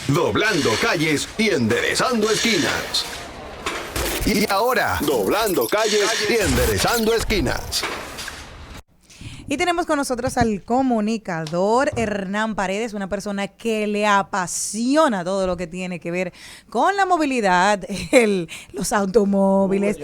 doblando calles y enderezando esquinas. Y ahora, doblando calles y enderezando esquinas. Y tenemos con nosotros al comunicador Hernán Paredes, una persona que le apasiona todo lo que tiene que ver con la movilidad, los automóviles,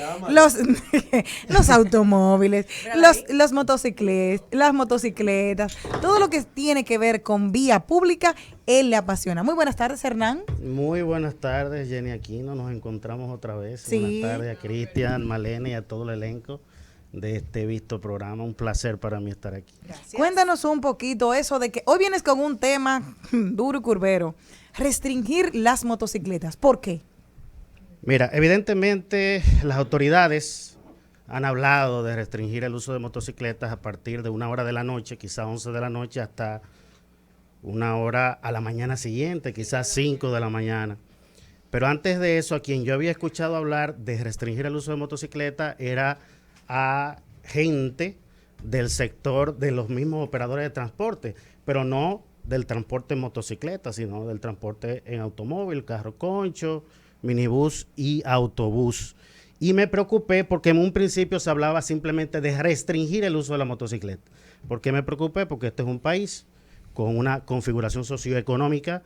los automóviles, las motocicletas, todo lo que tiene que ver con vía pública, él le apasiona. Muy buenas tardes, Hernán. Muy buenas tardes, Jenny Aquino. Nos encontramos otra vez. Sí. Buenas tardes a Cristian, Malena y a todo el elenco de este visto programa. Un placer para mí estar aquí. Gracias. Cuéntanos un poquito eso de que hoy vienes con un tema duro y curvero, restringir las motocicletas. ¿Por qué? Mira, evidentemente las autoridades han hablado de restringir el uso de motocicletas a partir de 1 hora de la noche, quizás 11 de la noche, hasta 1 hora a la mañana siguiente, quizás 5 de la mañana. Pero antes de eso, a quien yo había escuchado hablar de restringir el uso de motocicletas era a gente del sector de los mismos operadores de transporte, pero no del transporte en motocicleta, sino del transporte en automóvil, carro concho, minibús y autobús. Y me preocupé porque en un principio se hablaba simplemente de restringir el uso de la motocicleta. ¿Por qué me preocupé? Porque este es un país con una configuración socioeconómica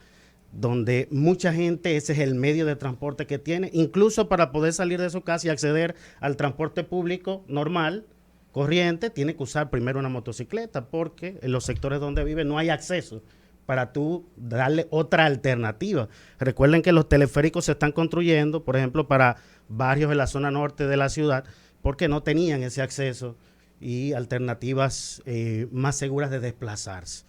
donde mucha gente, ese es el medio de transporte que tiene, incluso para poder salir de su casa y acceder al transporte público normal, corriente, tiene que usar primero una motocicleta, porque en los sectores donde vive no hay acceso para tú darle otra alternativa. Recuerden que los teleféricos se están construyendo, por ejemplo, para barrios en la zona norte de la ciudad, porque no tenían ese acceso y alternativas más seguras de desplazarse.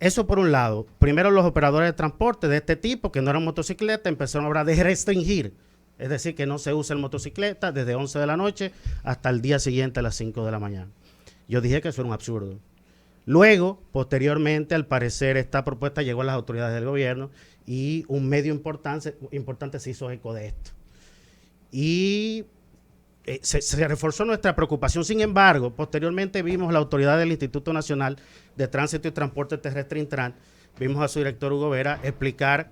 Eso por un lado. Primero, los operadores de transporte de este tipo, que no eran motocicletas, empezaron a hablar de restringir. Es decir, que no se usa el motocicleta desde 11 de la noche hasta el día siguiente a las 5 de la mañana. Yo dije que eso era un absurdo. Luego, posteriormente, al parecer, esta propuesta llegó a las autoridades del gobierno y un medio importante se hizo eco de esto. Y se reforzó nuestra preocupación. Sin embargo, posteriormente vimos la autoridad del Instituto Nacional de Tránsito y Transporte Terrestre, Intran, vimos a su director Hugo Vera explicar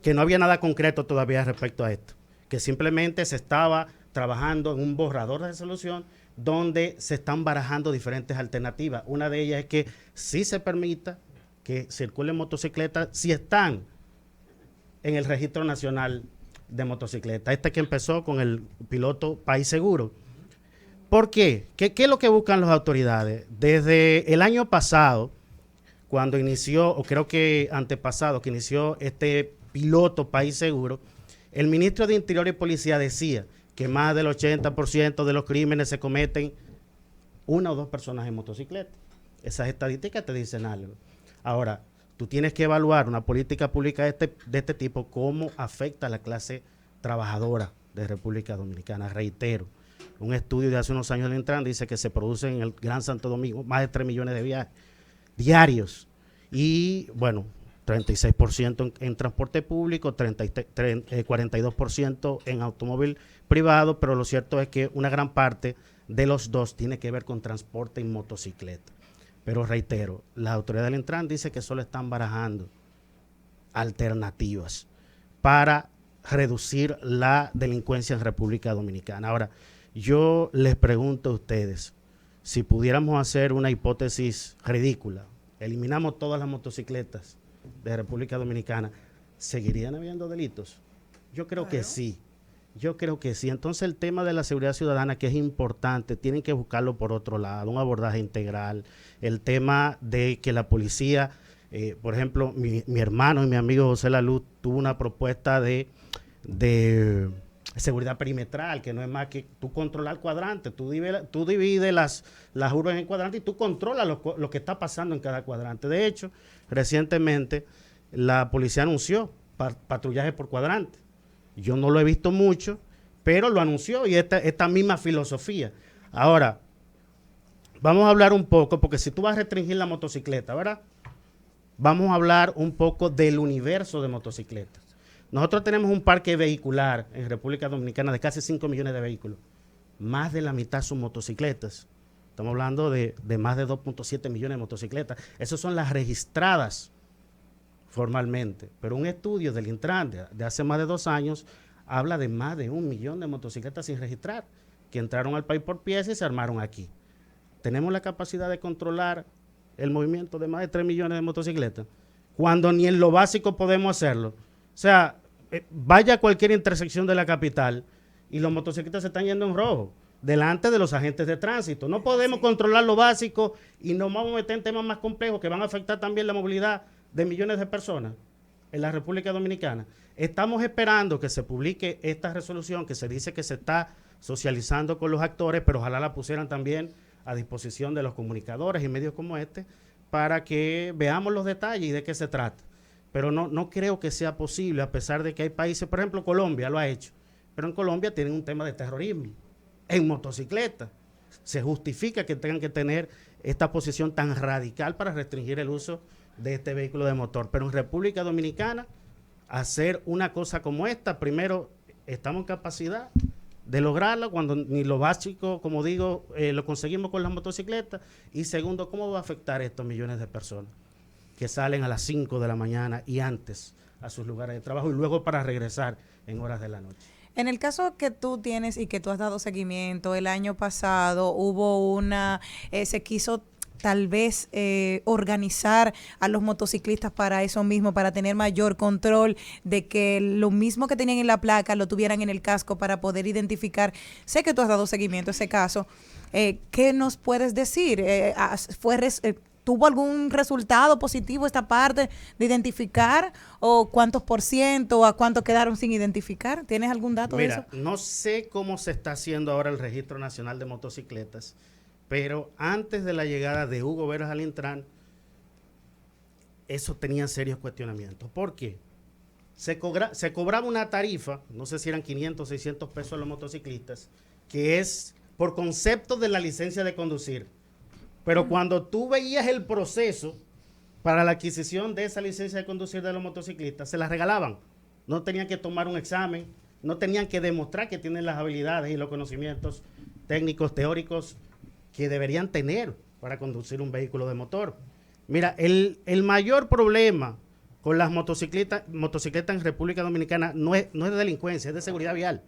que no había nada concreto todavía respecto a esto, que simplemente se estaba trabajando en un borrador de resolución donde se están barajando diferentes alternativas. Una de ellas es que sí se permita que circulen motocicletas si están en el Registro Nacional de Motocicletas. Este que empezó con el piloto País Seguro. ¿Por qué? ¿Qué es lo que buscan las autoridades? Desde el año pasado, cuando inició, o creo que antepasado, que inició este piloto País Seguro, el ministro de Interior y Policía decía que más del 80% de los crímenes se cometen una o dos personas en motocicleta. Esas estadísticas te dicen algo. Ahora, tú tienes que evaluar una política pública de este tipo, cómo afecta a la clase trabajadora de República Dominicana. Reitero, un estudio de hace unos años del Intran dice que se producen en el Gran Santo Domingo más de 3 millones de viajes diarios. Y, bueno, 36% en transporte público, 42% en automóvil privado, pero lo cierto es que una gran parte de los dos tiene que ver con transporte en motocicleta. Pero reitero, la autoridad del Intran dice que solo están barajando alternativas para reducir la delincuencia en República Dominicana. Ahora, yo les pregunto a ustedes, si pudiéramos hacer una hipótesis ridícula, eliminamos todas las motocicletas de República Dominicana, ¿seguirían habiendo delitos? Yo creo que sí. Yo creo que sí. Entonces el tema de la seguridad ciudadana, que es importante, tienen que buscarlo por otro lado, un abordaje integral. El tema de que la policía, por ejemplo, mi hermano y mi amigo José Laluz tuvo una propuesta de seguridad perimetral, que no es más que tú controlar cuadrantes, tú divides las urbes en cuadrantes y tú controlas lo que está pasando en cada cuadrante. De hecho, recientemente la policía anunció patrullaje por cuadrante. Yo no lo he visto mucho, pero lo anunció y esta misma filosofía. Ahora, vamos a hablar un poco, porque si tú vas a restringir la motocicleta, ¿verdad? Vamos a hablar un poco del universo de motocicletas. Nosotros tenemos un parque vehicular en República Dominicana de casi 5 millones de vehículos. Más de la mitad son motocicletas. Estamos hablando de más de 2.7 millones de motocicletas. Esas son las registradas formalmente, pero un estudio del Intran de hace más de 2 años habla de más de 1 millón de motocicletas sin registrar, que entraron al país por pieza y se armaron aquí. Tenemos la capacidad de controlar el movimiento de más de 3 millones de motocicletas, cuando ni en lo básico podemos hacerlo. O sea, vaya a cualquier intersección de la capital y los motocicletas se están yendo en rojo, delante de los agentes de tránsito. No podemos controlar lo básico y nos vamos a meter en temas más complejos que van a afectar también la movilidad de millones de personas en la República Dominicana. Estamos esperando que se publique esta resolución que se dice que se está socializando con los actores, pero ojalá la pusieran también a disposición de los comunicadores y medios como este para que veamos los detalles y de qué se trata. Pero no creo que sea posible, a pesar de que hay países, por ejemplo, Colombia lo ha hecho, pero en Colombia tienen un tema de terrorismo en motocicleta. Se justifica que tengan que tener esta posición tan radical para restringir el uso de este vehículo de motor. Pero en República Dominicana, hacer una cosa como esta, primero, estamos en capacidad de lograrla cuando ni lo básico, como digo, lo conseguimos con las motocicletas. Y segundo, ¿cómo va a afectar a estos millones de personas que salen a las 5 de la mañana y antes a sus lugares de trabajo y luego para regresar en horas de la noche? En el caso que tú tienes y que tú has dado seguimiento, el año pasado hubo se quiso tal vez organizar a los motociclistas para eso mismo, para tener mayor control de que lo mismo que tenían en la placa lo tuvieran en el casco para poder identificar. Sé que tú has dado seguimiento a ese caso. ¿Qué nos puedes decir? ¿Tuvo algún resultado positivo esta parte de identificar? ¿O cuántos por ciento o a cuántos quedaron sin identificar? ¿Tienes algún dato de eso? No sé cómo se está haciendo ahora el Registro Nacional de Motocicletas, pero antes de la llegada de Hugo Veras al Intran, eso tenía serios cuestionamientos. ¿Por qué? Se cobraba una tarifa, no sé si eran 500 o 600 pesos a los motociclistas, que es por concepto de la licencia de conducir. Pero cuando tú veías el proceso para la adquisición de esa licencia de conducir de los motociclistas, se la regalaban. No tenían que tomar un examen, no tenían que demostrar que tienen las habilidades y los conocimientos técnicos, teóricos que deberían tener para conducir un vehículo de motor. Mira, el mayor problema con las motocicletas en República Dominicana no es de delincuencia, es de seguridad vial.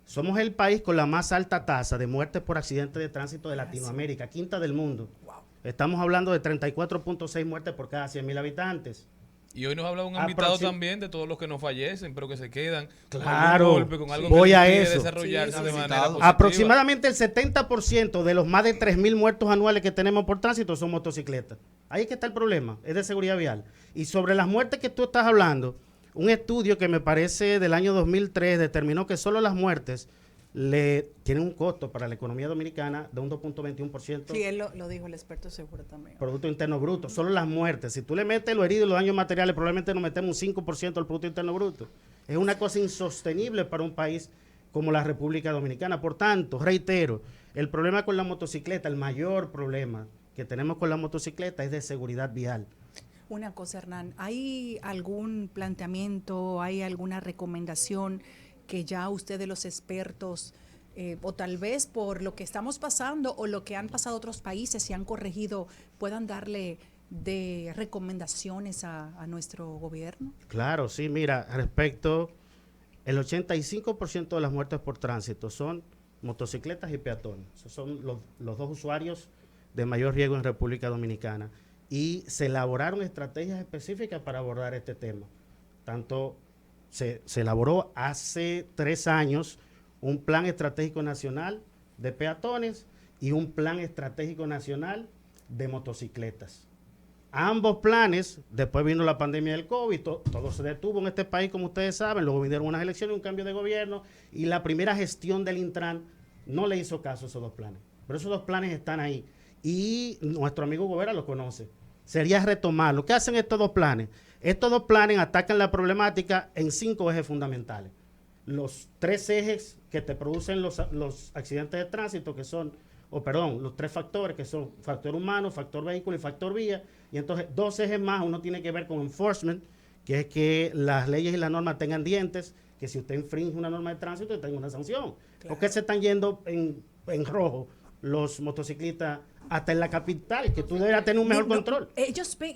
Somos el país con la más alta tasa de muertes por accidentes de tránsito de Latinoamérica, quinta del mundo. Wow. Estamos hablando de 34.6 muertes por cada 100.000 habitantes. Y hoy nos habla un invitado también de todos los que no fallecen, pero que se quedan claro, con golpe, con algo voy que a eso. Desarrollarse de manera positiva. Aproximadamente el 70% de los más de 3.000 muertos anuales que tenemos por tránsito son motocicletas. Ahí es que está el problema, es de seguridad vial. Y sobre las muertes que tú estás hablando, un estudio que me parece del año 2003 determinó que solo las muertes tienen un costo para la economía dominicana de un 2.21%. Sí, él lo dijo el experto seguro también. Producto Interno Bruto, solo las muertes. Si tú le metes los heridos y los daños materiales, probablemente nos metemos un 5% del Producto Interno Bruto. Es una cosa insostenible para un país como la República Dominicana. Por tanto, reitero, el problema con la motocicleta, el mayor problema que tenemos con la motocicleta es de seguridad vial. Una cosa, Hernán, ¿hay algún planteamiento, hay alguna recomendación que ya ustedes los expertos, o tal vez por lo que estamos pasando o lo que han pasado otros países y han corregido, puedan darle de recomendaciones a nuestro gobierno? Claro, sí, mira, respecto, el 85% de las muertes por tránsito son motocicletas y peatones. Esos son los dos usuarios de mayor riesgo en República Dominicana. Y se elaboraron estrategias específicas para abordar este tema. Tanto se elaboró hace 3 años un plan estratégico nacional de peatones y un plan estratégico nacional de motocicletas. Ambos planes, después vino la pandemia del COVID, todo se detuvo en este país, como ustedes saben, luego vinieron unas elecciones, un cambio de gobierno, y la primera gestión del Intran no le hizo caso a esos 2 planes. Pero esos 2 planes están ahí, y nuestro amigo Gobera los conoce. Sería retomarlo. ¿Qué hacen estos 2 planes? Estos 2 planes atacan la problemática en 5 ejes fundamentales. Los 3 ejes que te producen los accidentes de tránsito, que son, los 3 factores, que son factor humano, factor vehículo y factor vía. Y entonces 2 ejes más, uno tiene que ver con enforcement, que es que las leyes y las normas tengan dientes, que si usted infringe una norma de tránsito, tenga una sanción. Claro. ¿Por qué se están yendo en rojo los motociclistas hasta en la capital, que tú deberías tener un mejor control.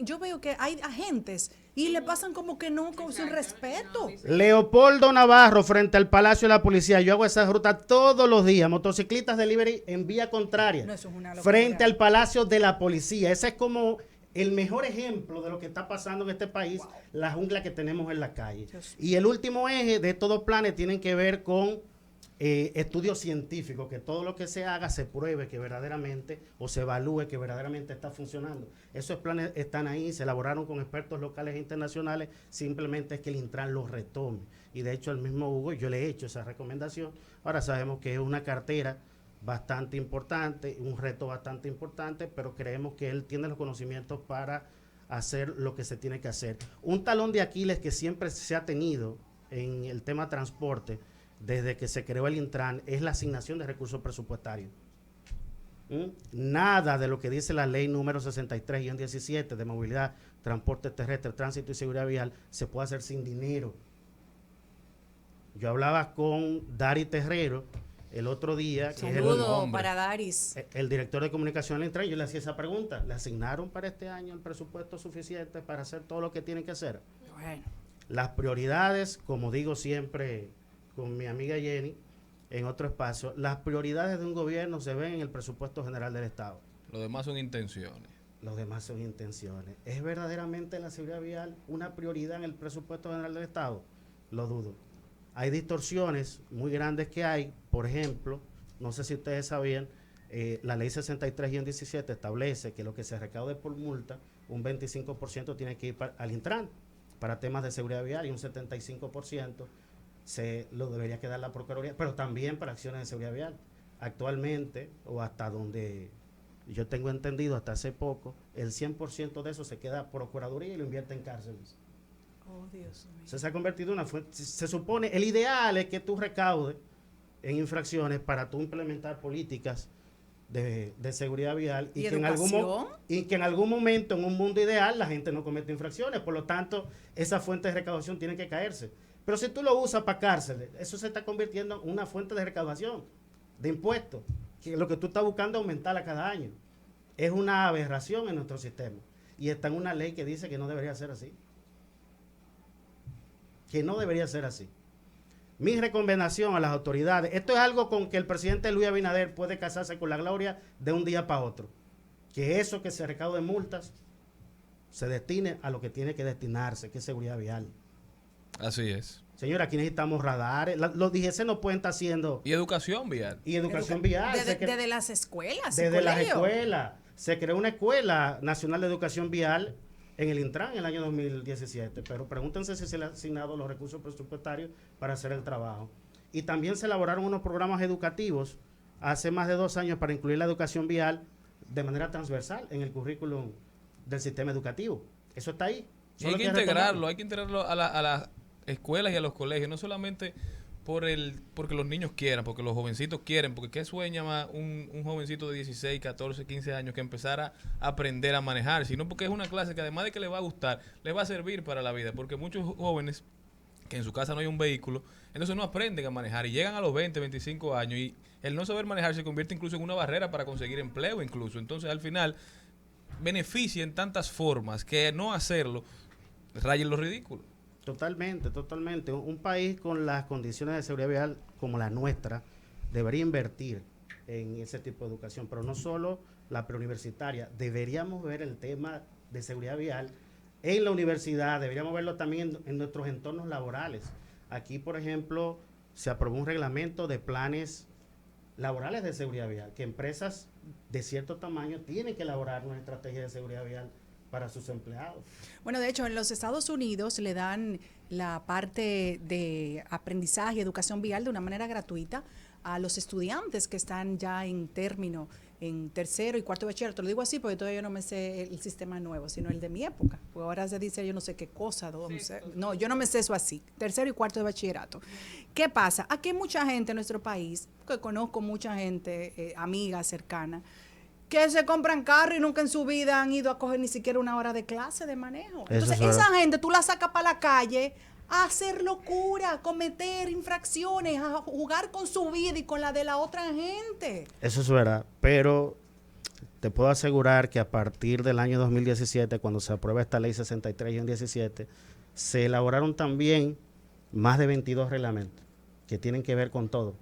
Yo veo que hay agentes y le pasan como que no, con sin respeto. Leopoldo Navarro, frente al Palacio de la Policía. Yo hago esa ruta todos los días. Motociclistas delivery en vía contraria. No, eso es una locura. Frente al Palacio de la Policía. Ese es como el mejor ejemplo de lo que está pasando en este país, la jungla que tenemos en la calle. Y el último eje de estos dos planes tienen que ver con estudios científicos, que todo lo que se haga se pruebe que verdaderamente o se evalúe que verdaderamente está funcionando. Esos planes están ahí, se elaboraron con expertos locales e internacionales, simplemente es que el Intran los retome. Y de hecho el mismo Hugo, yo le he hecho esa recomendación. Ahora sabemos que es una cartera bastante importante, un reto bastante importante, pero creemos que él tiene los conocimientos para hacer lo que se tiene que hacer. Un talón de Aquiles que siempre se ha tenido en el tema transporte desde que se creó el Intran es la asignación de recursos presupuestarios. Nada de lo que dice la ley número 63-17 de movilidad, transporte terrestre, tránsito y seguridad vial se puede hacer sin dinero. Yo hablaba con Dari Terrero el otro día, que Saludo para Daris, el director de comunicación del Intran. Yo le hacía esa pregunta: ¿le asignaron para este año el presupuesto suficiente para hacer todo lo que tienen que hacer? bueno, Las prioridades, como digo siempre con mi amiga Jenny, en otro espacio, las prioridades de un gobierno se ven en el presupuesto general del Estado. Lo demás son intenciones. Los demás son intenciones. ¿Es verdaderamente la seguridad vial una prioridad en el presupuesto general del Estado? Lo dudo. Hay distorsiones muy grandes que hay. Por ejemplo, no sé si ustedes sabían, la ley 63-17 establece que lo que se recaude por multa, un 25% tiene que ir al Intran para temas de seguridad vial y un 75% se lo debería quedar la Procuraduría, pero también para acciones de seguridad vial. Actualmente, o hasta donde yo tengo entendido, hasta hace poco, el 100% de eso se queda Procuraduría y lo invierte en cárceles. oh Dios mío. Se ha convertido en una fuente. Se supone, el ideal es que tú recaudes en infracciones para tú implementar políticas de seguridad vial ¿Y que educación? en algún momento, en un mundo ideal, la gente no comete infracciones. Por lo tanto, esa fuente de recaudación tiene que caerse. Pero si tú lo usas para cárceles, eso se está convirtiendo en una fuente de recaudación, de impuestos, que lo que tú estás buscando es aumentarla cada año. Es una aberración en nuestro sistema. Y está en una ley que dice que no debería ser así. Que no debería ser así. Mi recomendación a las autoridades, esto es algo con que el presidente Luis Abinader puede casarse con la gloria de un día para otro. Que eso que se recaude multas se destine a lo que tiene que destinarse, que es seguridad vial. Así es. Señora, aquí necesitamos radares. Los DGC no pueden estar haciendo. Y educación vial. Y educación vial. Desde las escuelas. Desde las colegio. escuelas. Se creó una Escuela Nacional de Educación Vial en el Intran en el año 2017. Pero pregúntense si se le han asignado los recursos presupuestarios para hacer el trabajo. Y también se elaboraron unos programas educativos hace más de 2 años para incluir la educación vial de manera transversal en el currículum del sistema educativo. Eso está ahí. Y hay que integrarlo a las escuelas y a los colegios, no solamente porque los niños quieran, porque los jovencitos quieren, porque ¿qué sueña más un jovencito de 16, 14, 15 años que empezar a aprender a manejar? Sino porque es una clase que además de que le va a gustar, le va a servir para la vida, porque muchos jóvenes que en su casa no hay un vehículo, entonces no aprenden a manejar y llegan a los 20, 25 años y el no saber manejar se convierte incluso en una barrera para conseguir empleo incluso. Entonces al final beneficia en tantas formas que no hacerlo rayen lo ridículo. Totalmente, totalmente. Un país con las condiciones de seguridad vial como la nuestra debería invertir en ese tipo de educación, pero no solo la preuniversitaria. Deberíamos ver el tema de seguridad vial en la universidad, deberíamos verlo también en nuestros entornos laborales. Aquí, por ejemplo, se aprobó un reglamento de planes laborales de seguridad vial, que empresas de cierto tamaño tienen que elaborar una estrategia de seguridad vial para sus empleados. Bueno, de hecho, en los Estados Unidos le dan la parte de aprendizaje y educación vial de una manera gratuita a los estudiantes que están ya en término, en tercero y cuarto de bachillerato. Lo digo así porque todavía yo no me sé el sistema nuevo, sino el de mi época. Porque ahora se dice yo no sé qué cosa. No, yo no me sé eso así. Tercero y cuarto de bachillerato. ¿Qué pasa? Aquí hay mucha gente en nuestro país, que conozco mucha gente, amiga, cercana, que se compran carro y nunca en su vida han ido a coger ni siquiera una hora de clase de manejo. Entonces, esa gente tú la sacas para la calle a hacer locura, a cometer infracciones, a jugar con su vida y con la de la otra gente. Eso es verdad, pero te puedo asegurar que a partir del año 2017, cuando se aprueba esta ley 63-17, se elaboraron también más de 22 reglamentos que tienen que ver con todo.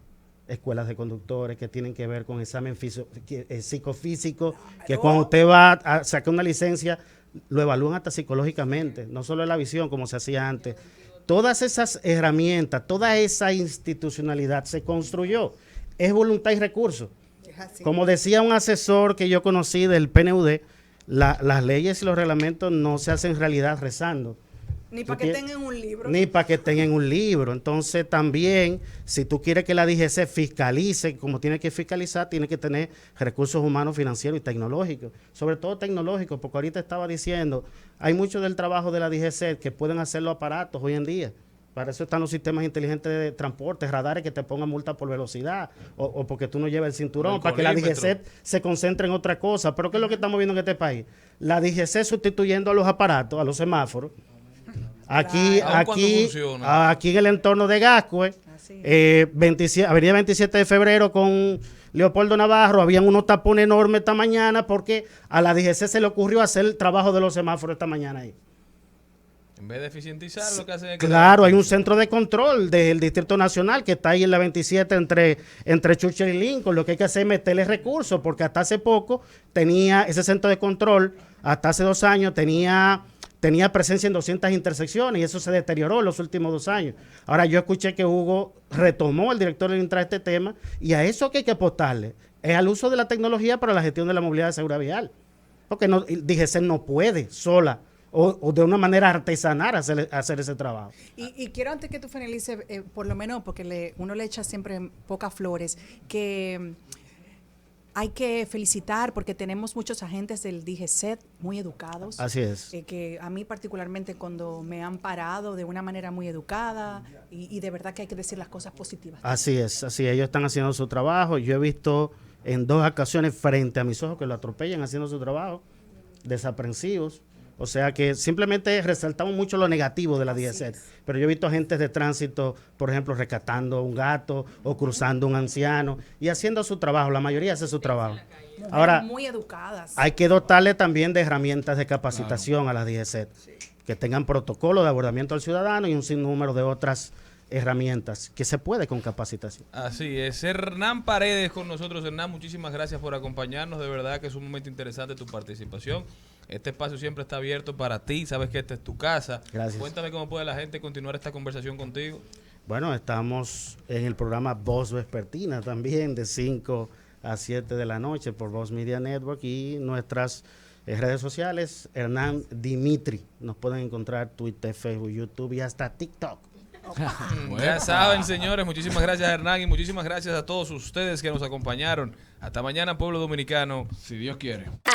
Escuelas de conductores, que tienen que ver con examen psicofísico, que cuando usted va a sacar una licencia, lo evalúan hasta psicológicamente, no solo la visión como se hacía antes. Todas esas herramientas, toda esa institucionalidad se construyó. Es voluntad y recursos. Como decía un asesor que yo conocí del PNUD, las leyes y los reglamentos no se hacen realidad rezando. Ni para que tengan un libro. Ni para que tengan un libro. Entonces también, si tú quieres que la DGC fiscalice, como tiene que fiscalizar, tiene que tener recursos humanos, financieros y tecnológicos. Sobre todo tecnológicos, porque ahorita estaba diciendo, hay mucho del trabajo de la DGC que pueden hacer los aparatos hoy en día. Para eso están los sistemas inteligentes de transporte, radares que te pongan multa por velocidad o porque tú no llevas el cinturón, para que la DGC se concentre en otra cosa. Pero ¿qué es lo que estamos viendo en este país? La DGC sustituyendo a los aparatos, a los semáforos. Aquí en el entorno de Gascue, avenida 27 de febrero con Leopoldo Navarro, habían unos tapones enormes esta mañana porque a la DGC se le ocurrió hacer el trabajo de los semáforos esta mañana ahí. En vez de eficientizar, lo que hacen es que... Claro, hay un centro de control del Distrito Nacional que está ahí en la 27 entre Churchill y Lincoln. Lo que hay que hacer es meterle recursos, porque hasta hace poco tenía ese centro de control, hasta hace 2 años tenía presencia en 200 intersecciones y eso se deterioró en los últimos 2 años. Ahora yo escuché que Hugo retomó, el director del Intra, este tema, y a eso que hay que apostarle es al uso de la tecnología para la gestión de la movilidad de seguridad vial. Porque DGC no puede sola o de una manera artesanal hacer ese trabajo. Y quiero, antes que tú finalices, por lo menos, porque uno le echa siempre pocas flores, que hay que felicitar porque tenemos muchos agentes del DGCET muy educados. Así es. Que a mí particularmente cuando me han parado de una manera muy educada y de verdad que hay que decir las cosas positivas. Así es, ellos están haciendo su trabajo. Yo he visto en 2 ocasiones frente a mis ojos que lo atropellan haciendo su trabajo, desaprensivos. O sea que simplemente resaltamos mucho lo negativo de la DGC, pero yo he visto agentes de tránsito, por ejemplo, rescatando un gato o cruzando un anciano y haciendo su trabajo. La mayoría hace su trabajo. Ahora, muy educadas. Hay que dotarle también de herramientas de capacitación a la DGC, que tengan protocolo de abordamiento al ciudadano y un sinnúmero de otras herramientas que se puede con capacitación. Así es. Hernán Paredes con nosotros. Hernán, muchísimas gracias por acompañarnos. De verdad que es un momento interesante tu participación. Este espacio siempre está abierto para ti. Sabes que esta es tu casa. Gracias. Cuéntame cómo puede la gente continuar esta conversación contigo. Bueno, estamos en el programa Voz Vespertina también de 5 a 7 de la noche por Voz Media Network y nuestras redes sociales, Hernán Dimitri. Nos pueden encontrar Twitter, Facebook, YouTube y hasta TikTok. Ya saben, señores, muchísimas gracias, Hernán, y muchísimas gracias a todos ustedes que nos acompañaron. Hasta mañana, pueblo dominicano, si Dios quiere.